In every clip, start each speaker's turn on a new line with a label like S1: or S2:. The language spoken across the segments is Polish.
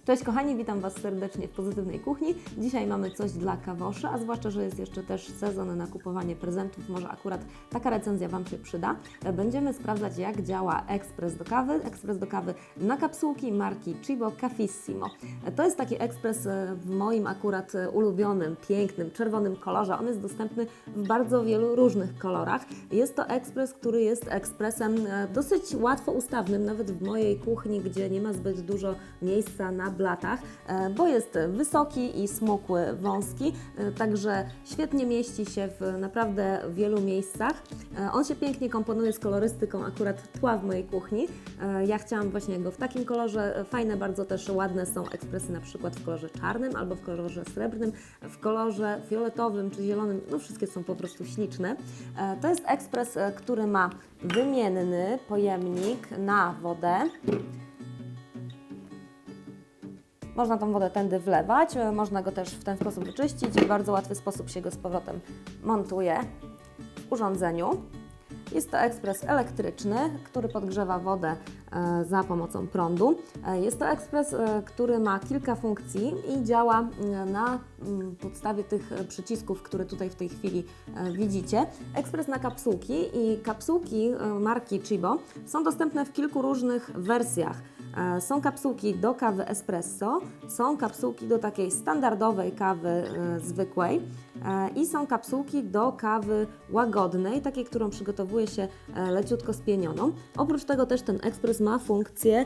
S1: Cześć kochani, witam Was serdecznie w Pozytywnej Kuchni. Dzisiaj mamy coś dla kawoszy, a zwłaszcza, że jest jeszcze też sezon na kupowanie prezentów, może akurat taka recenzja Wam się przyda. Będziemy sprawdzać, jak działa ekspres do kawy. Ekspres do kawy na kapsułki marki Cibo Cafissimo. To jest taki ekspres w moim akurat ulubionym, pięknym, czerwonym kolorze. On jest dostępny w bardzo wielu różnych kolorach. Jest to ekspres, który jest ekspresem dosyć łatwo ustawnym, nawet w mojej kuchni, gdzie nie ma zbyt dużo miejsca na blatach, bo jest wysoki i smukły, wąski, także świetnie mieści się w naprawdę wielu miejscach. On się pięknie komponuje z kolorystyką akurat tła w mojej kuchni. Ja chciałam właśnie go w takim kolorze. Fajne, bardzo też ładne są ekspresy na przykład w kolorze czarnym albo w kolorze srebrnym, w kolorze fioletowym czy zielonym. No wszystkie są po prostu śliczne. To jest ekspres, który ma wymienny pojemnik na wodę. Można tą wodę tędy wlewać, można go też w ten sposób wyczyścić. W bardzo łatwy sposób się go z powrotem montuje w urządzeniu. Jest to ekspres elektryczny, który podgrzewa wodę za pomocą prądu. Jest to ekspres, który ma kilka funkcji i działa na podstawie tych przycisków, które tutaj w tej chwili widzicie. Ekspres na kapsułki i kapsułki marki Cibo są dostępne w kilku różnych wersjach. Są kapsułki do kawy espresso, są kapsułki do takiej standardowej kawy zwykłej i są kapsułki do kawy łagodnej, takiej, którą przygotowuje się leciutko spienioną. Oprócz tego też ten ekspres ma funkcję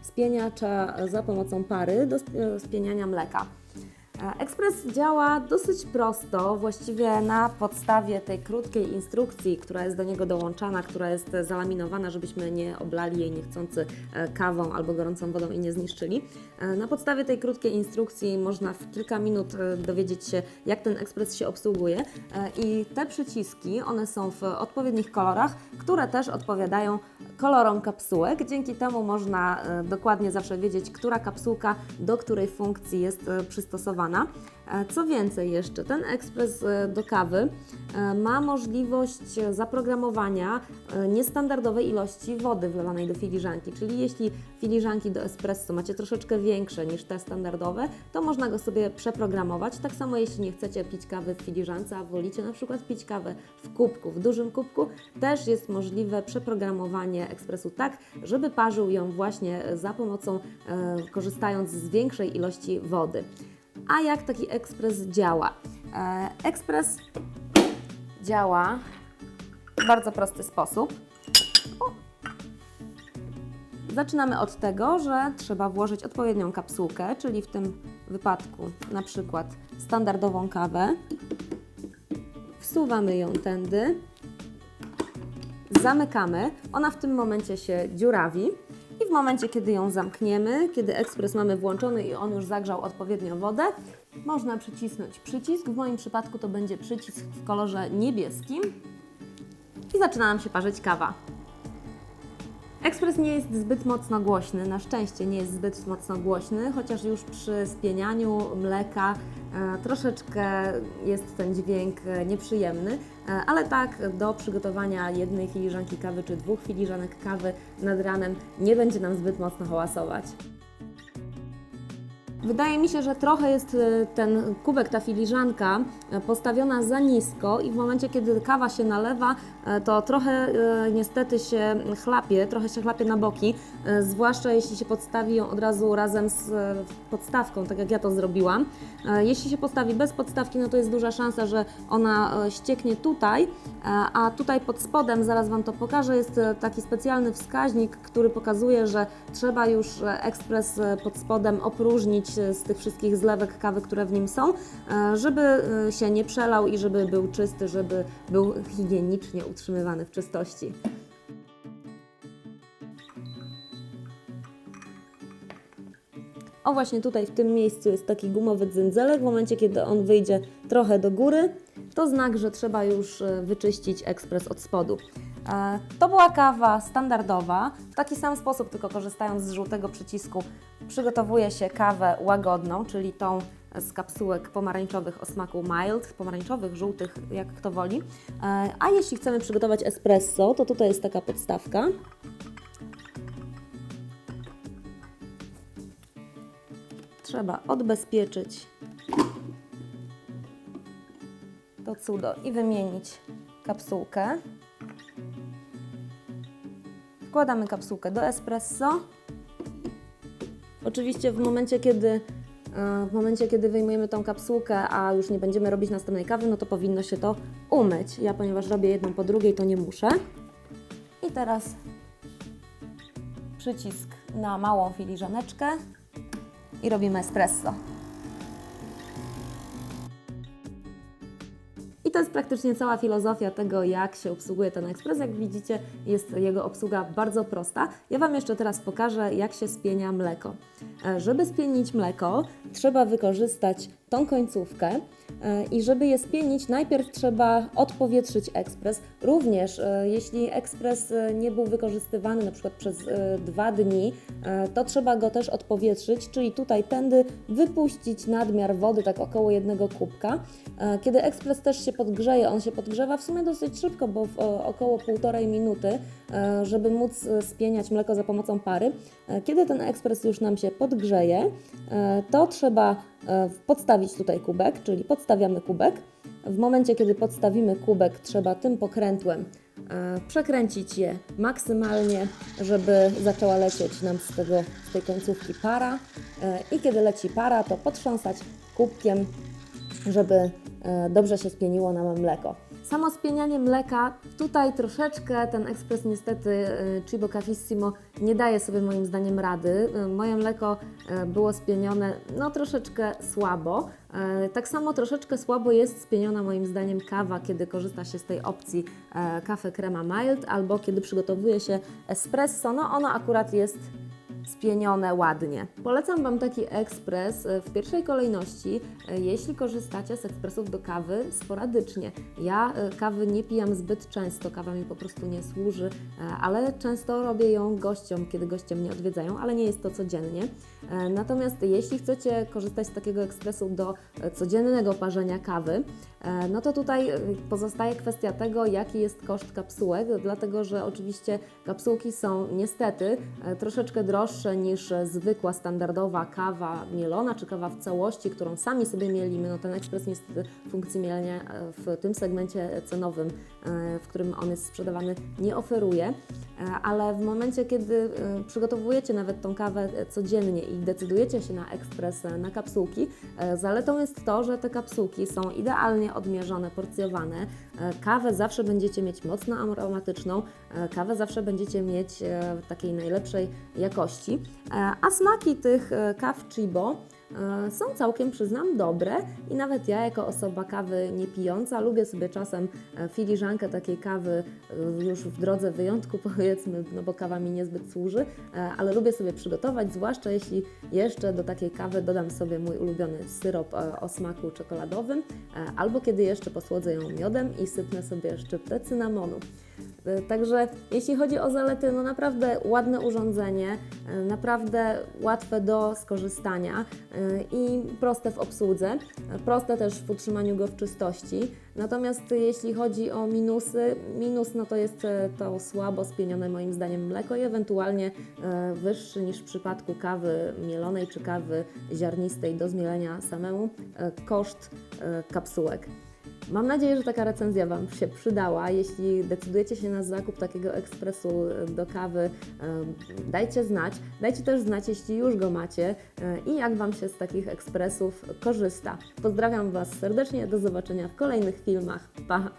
S1: spieniacza za pomocą pary do spieniania mleka. Ekspres działa dosyć prosto, właściwie na podstawie tej krótkiej instrukcji, która jest do niego dołączana, która jest zalaminowana, żebyśmy nie oblali jej niechcący kawą albo gorącą wodą i nie zniszczyli. Na podstawie tej krótkiej instrukcji można w kilka minut dowiedzieć się, jak ten ekspres się obsługuje i te przyciski, one są w odpowiednich kolorach, które też odpowiadają kolorom kapsułek. Dzięki temu można dokładnie zawsze wiedzieć, która kapsułka do której funkcji jest przystosowana. Co więcej jeszcze, ten ekspres do kawy ma możliwość zaprogramowania niestandardowej ilości wody wlewanej do filiżanki, czyli jeśli filiżanki do espresso macie troszeczkę większe niż te standardowe, to można go sobie przeprogramować. Tak samo jeśli nie chcecie pić kawy w filiżance, a wolicie na przykład pić kawę w kubku, w dużym kubku, też jest możliwe przeprogramowanie ekspresu tak, żeby parzył ją właśnie za pomocą, korzystając z większej ilości wody. A jak taki ekspres działa? Ekspres działa w bardzo prosty sposób. Zaczynamy od tego, że trzeba włożyć odpowiednią kapsułkę, czyli w tym wypadku na przykład standardową kawę. Wsuwamy ją tędy, zamykamy, ona w tym momencie się dziurawi. I w momencie, kiedy ją zamkniemy, kiedy ekspres mamy włączony i on już zagrzał odpowiednio wodę, można przycisnąć przycisk. W moim przypadku to będzie przycisk w kolorze niebieskim i zaczyna nam się parzyć kawa. Ekspres nie jest zbyt mocno głośny, na szczęście nie jest zbyt mocno głośny, chociaż już przy spienianiu mleka troszeczkę jest ten dźwięk nieprzyjemny, ale tak do przygotowania jednej filiżanki kawy czy 2 filiżanek kawy nad ranem nie będzie nam zbyt mocno hałasować. Wydaje mi się, że trochę jest ten kubek, ta filiżanka postawiona za nisko i w momencie, kiedy kawa się nalewa, to trochę niestety się chlapie na boki, zwłaszcza jeśli się podstawi ją od razu razem z podstawką, tak jak ja to zrobiłam. Jeśli się postawi bez podstawki, no to jest duża szansa, że ona ścieknie tutaj, a tutaj pod spodem, zaraz Wam to pokażę, jest taki specjalny wskaźnik, który pokazuje, że trzeba już ekspres pod spodem opróżnić z tych wszystkich zlewek kawy, które w nim są, żeby się nie przelał i żeby był czysty, żeby był higienicznie utrzymywany w czystości. O właśnie tutaj w tym miejscu jest taki gumowy dzynzelek. W momencie, kiedy on wyjdzie trochę do góry, to znak, że trzeba już wyczyścić ekspres od spodu. To była kawa standardowa. W taki sam sposób, tylko korzystając z żółtego przycisku, przygotowuje się kawę łagodną, czyli tą z kapsułek pomarańczowych o smaku mild, pomarańczowych, żółtych, jak kto woli. A jeśli chcemy przygotować espresso, to tutaj jest taka podstawka. trzeba odbezpieczyć to cudo i wymienić kapsułkę. Wkładamy kapsułkę do espresso. Oczywiście w momencie, kiedy wyjmujemy tą kapsułkę, a już nie będziemy robić następnej kawy, no to powinno się to umyć. Ja, ponieważ robię jedną po drugiej, to nie muszę. I teraz przycisk na małą filiżaneczkę i robimy espresso. I to jest praktycznie cała filozofia tego, jak się obsługuje ten ekspres. Jak widzicie, jest jego obsługa bardzo prosta. Ja Wam jeszcze teraz pokażę, jak się spienia mleko. Żeby spienić mleko, trzeba wykorzystać tą końcówkę i żeby je spienić, najpierw trzeba odpowietrzyć ekspres. Również jeśli ekspres nie był wykorzystywany na przykład przez 2 dni, to trzeba go też odpowietrzyć, czyli tutaj tędy wypuścić nadmiar wody, tak około 1 kubka. Kiedy ekspres też się podgrzeje, on się podgrzewa w sumie dosyć szybko, bo w około 1,5 minuty, żeby móc spieniać mleko za pomocą pary. Kiedy ten ekspres już nam się podgrzeje, to trzeba podstawić tutaj kubek, czyli podstawiamy kubek. W momencie, kiedy podstawimy kubek, trzeba tym pokrętłem przekręcić je maksymalnie, żeby zaczęła lecieć nam z tej końcówki para. I kiedy leci para, to potrząsać kubkiem, żeby dobrze się spieniło nam mleko. Samo spienianie mleka, tutaj troszeczkę ten ekspres niestety Cibo Cafissimo nie daje sobie moim zdaniem rady. Moje mleko było spienione no troszeczkę słabo. Tak samo troszeczkę słabo jest spieniona moim zdaniem kawa, kiedy korzysta się z tej opcji Cafe Crema Mild albo kiedy przygotowuje się espresso, no ono akurat jest spienione ładnie. Polecam Wam taki ekspres w pierwszej kolejności, jeśli korzystacie z ekspresów do kawy sporadycznie. Ja kawy nie pijam zbyt często, kawa mi po prostu nie służy, ale często robię ją gościom, kiedy goście mnie odwiedzają, ale nie jest to codziennie. Natomiast jeśli chcecie korzystać z takiego ekspresu do codziennego parzenia kawy, no to tutaj pozostaje kwestia tego, jaki jest koszt kapsułek, dlatego że oczywiście kapsułki są niestety troszeczkę droższe niż zwykła, standardowa kawa mielona, czy kawa w całości, którą sami sobie mielimy. No ten ekspres niestety funkcji mielenia w tym segmencie cenowym, w którym on jest sprzedawany, nie oferuje, ale w momencie, kiedy przygotowujecie nawet tą kawę codziennie i decydujecie się na ekspres, na kapsułki, zaletą jest to, że te kapsułki są idealnie odmierzone, porcjowane. Kawę zawsze będziecie mieć mocno aromatyczną, kawę zawsze będziecie mieć takiej najlepszej jakości, a smaki tych kaw Cibo są całkiem, przyznam, dobre i nawet ja jako osoba kawy nie pijąca lubię sobie czasem filiżankę takiej kawy już w drodze wyjątku, powiedzmy, no bo kawa mi niezbyt służy, ale lubię sobie przygotować, zwłaszcza jeśli jeszcze do takiej kawy dodam sobie mój ulubiony syrop o smaku czekoladowym, albo kiedy jeszcze posłodzę ją miodem i sypnę sobie szczyptę cynamonu. Także jeśli chodzi o zalety, no naprawdę ładne urządzenie, naprawdę łatwe do skorzystania i proste w obsłudze, proste też w utrzymaniu go w czystości. Natomiast jeśli chodzi o minusy, minus no to jest to słabo spienione moim zdaniem mleko i ewentualnie wyższy niż w przypadku kawy mielonej czy kawy ziarnistej do zmielenia samemu koszt kapsułek. Mam nadzieję, że taka recenzja Wam się przydała. Jeśli decydujecie się na zakup takiego ekspresu do kawy, dajcie znać. Dajcie też znać, jeśli już go macie i jak Wam się z takich ekspresów korzysta. Pozdrawiam Was serdecznie, do zobaczenia w kolejnych filmach. Pa!